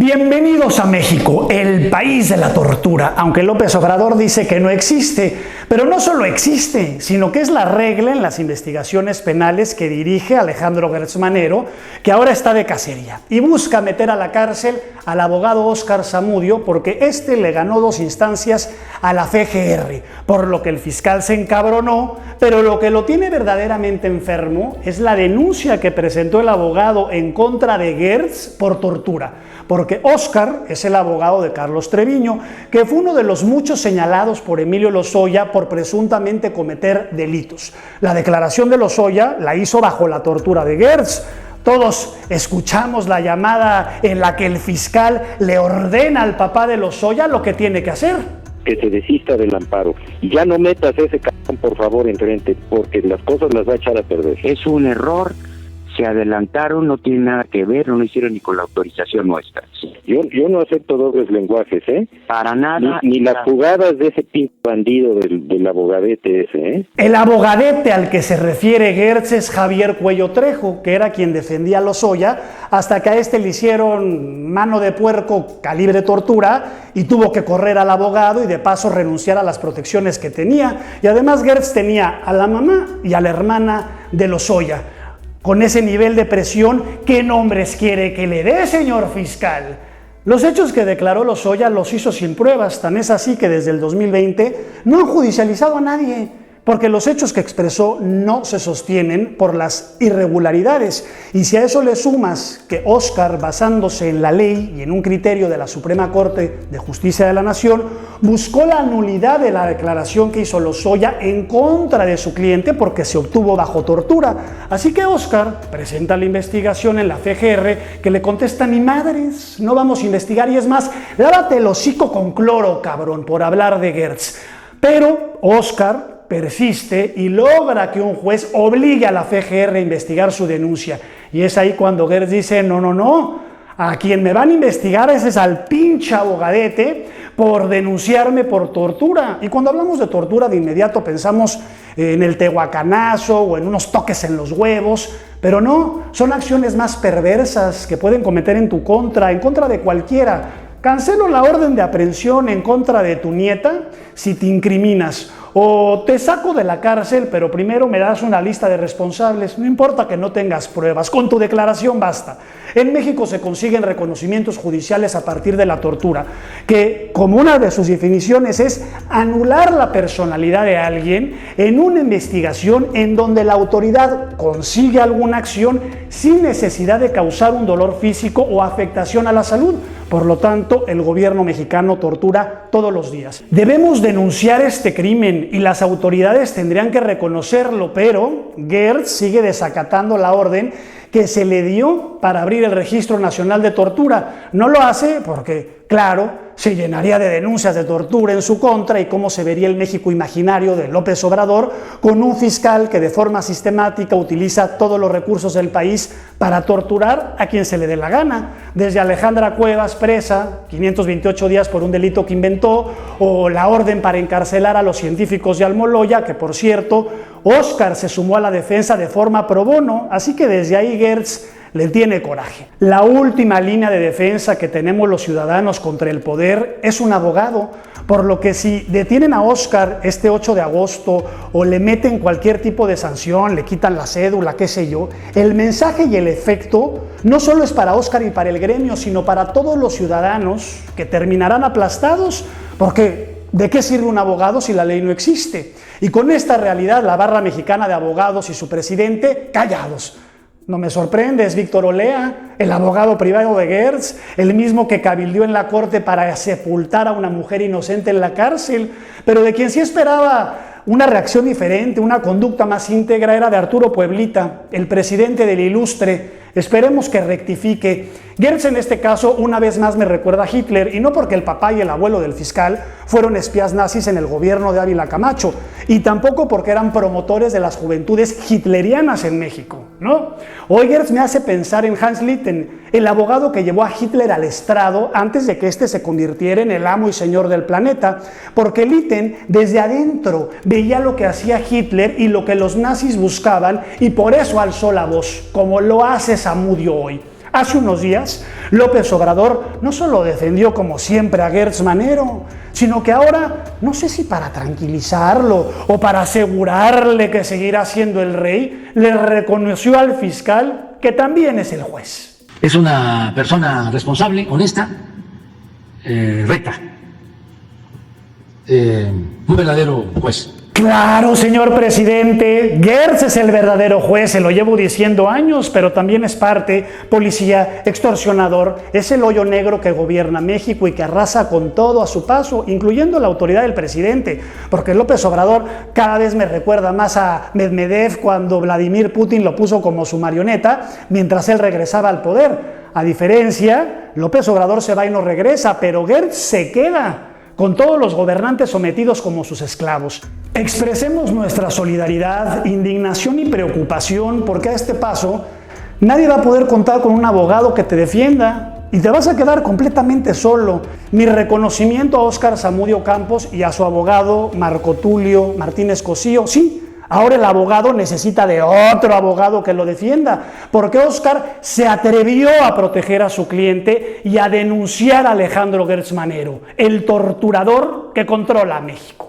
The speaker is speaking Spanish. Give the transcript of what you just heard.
Bienvenidos a México, el país de la tortura, aunque López Obrador dice que no existe, pero no solo existe, sino que es la regla en las investigaciones penales que dirige Alejandro Gertz Manero, que ahora está de cacería y busca meter a la cárcel al abogado Óscar Zamudio porque este le ganó 2 instancias a la FGR, por lo que el fiscal se encabronó, pero lo que lo tiene verdaderamente enfermo es la denuncia que presentó el abogado en contra de Gertz por tortura. Porque Óscar es el abogado de Carlos Treviño, que fue uno de los muchos señalados por Emilio Lozoya por presuntamente cometer delitos. La declaración de Lozoya la hizo bajo la tortura de Gertz. Todos escuchamos la llamada en la que el fiscal le ordena al papá de Lozoya lo que tiene que hacer. Que se desista del amparo. Y ya no metas ese cabrón, por favor, enfrente, porque las cosas las va a echar a perder. Es un error. Se adelantaron, no tiene nada que ver, no lo hicieron ni con la autorización nuestra. Yo no acepto dobles lenguajes, Para nada. Ni las jugadas de ese pinche bandido del abogadete ese, El abogadete al que se refiere Gertz es Javier Cuello Trejo, que era quien defendía a Lozoya, hasta que a este le hicieron mano de puerco calibre tortura y tuvo que correr al abogado y de paso renunciar a las protecciones que tenía. Y además Gertz tenía a la mamá y a la hermana de Lozoya. Con ese nivel de presión, ¿qué nombres quiere que le dé, señor fiscal? Los hechos que declaró Lozoya los hizo sin pruebas, tan es así que desde el 2020 no han judicializado a nadie, porque los hechos que expresó no se sostienen por las irregularidades. Y si a eso le sumas que Óscar, basándose en la ley y en un criterio de la Suprema Corte de Justicia de la Nación, buscó la nulidad de la declaración que hizo Lozoya en contra de su cliente porque se obtuvo bajo tortura. Así que Óscar presenta la investigación en la FGR que le contesta: ni madres, no vamos a investigar, y es más, lávate el hocico con cloro, cabrón, por hablar de Gertz. Pero Óscar persiste y logra que un juez obligue a la FGR a investigar su denuncia. Y es ahí cuando Gertz dice: no, a quien me van a investigar ese es al pinche abogadete por denunciarme por tortura. Y cuando hablamos de tortura, de inmediato pensamos en el tehuacanazo o en unos toques en los huevos, pero no, son acciones más perversas que pueden cometer en tu contra, en contra de cualquiera. Cancelo la orden de aprehensión en contra de tu nieta si te incriminas, o te saco de la cárcel, pero primero me das una lista de responsables. No importa que no tengas pruebas, con tu declaración basta. En México se consiguen reconocimientos judiciales a partir de la tortura, que como una de sus definiciones es anular la personalidad de alguien en una investigación en donde la autoridad consigue alguna acción sin necesidad de causar un dolor físico o afectación a la salud. Por lo tanto, el gobierno mexicano tortura todos los días. Debemos denunciar este crimen y las autoridades tendrían que reconocerlo, pero Gertz sigue desacatando la orden que se le dio para abrir el Registro Nacional de Tortura. No lo hace porque, claro, se llenaría de denuncias de tortura en su contra y cómo se vería el México imaginario de López Obrador con un fiscal que de forma sistemática utiliza todos los recursos del país para torturar a quien se le dé la gana. Desde Alejandra Cuevas, presa, 528 días por un delito que inventó, o la orden para encarcelar a los científicos de Almoloya, que por cierto, Óscar se sumó a la defensa de forma pro bono, así que desde ahí Gertz le tiene coraje. La última línea de defensa que tenemos los ciudadanos contra el poder es un abogado, por lo que si detienen a Óscar este 8 de agosto o le meten cualquier tipo de sanción, le quitan la cédula, qué sé yo, el mensaje y el efecto no solo es para Óscar y para el gremio, sino para todos los ciudadanos que terminarán aplastados, porque ¿de qué sirve un abogado si la ley no existe? Y con esta realidad, la barra mexicana de abogados y su presidente callados. No me sorprende, es Víctor Olea, el abogado privado de Gertz, el mismo que cabildeó en la corte para sepultar a una mujer inocente en la cárcel, pero de quien sí esperaba una reacción diferente, una conducta más íntegra, era de Arturo Pueblita, el presidente del Ilustre. Esperemos que rectifique. Gertz en este caso una vez más me recuerda a Hitler, y no porque el papá y el abuelo del fiscal fueron espías nazis en el gobierno de Ávila Camacho, y tampoco porque eran promotores de las juventudes hitlerianas en México, ¿no? Hoy Gertz me hace pensar en Hans Litten, el abogado que llevó a Hitler al estrado antes de que éste se convirtiera en el amo y señor del planeta, porque Litten desde adentro veía lo que hacía Hitler y lo que los nazis buscaban, y por eso alzó la voz, como lo hace Zamudio hoy. Hace unos días, López Obrador no solo defendió como siempre a Gertz Manero, sino que ahora, no sé si para tranquilizarlo o para asegurarle que seguirá siendo el rey, le reconoció al fiscal que también es el juez. Es una persona responsable, honesta, recta, un verdadero juez. Claro, señor presidente, Gertz es el verdadero juez, se lo llevo diciendo años, pero también es parte, policía, extorsionador, es el hoyo negro que gobierna México y que arrasa con todo a su paso, incluyendo la autoridad del presidente, porque López Obrador cada vez me recuerda más a Medvedev cuando Vladimir Putin lo puso como su marioneta mientras él regresaba al poder. A diferencia, López Obrador se va y no regresa, pero Gertz se queda con todos los gobernantes sometidos como sus esclavos. Expresemos nuestra solidaridad, indignación y preocupación porque a este paso nadie va a poder contar con un abogado que te defienda y te vas a quedar completamente solo. Mi reconocimiento a Óscar Zamudio Campos y a su abogado Marco Tulio Martínez Cosío. Sí, ahora el abogado necesita de otro abogado que lo defienda, porque Óscar se atrevió a proteger a su cliente y a denunciar a Alejandro Gertz Manero, el torturador que controla a México.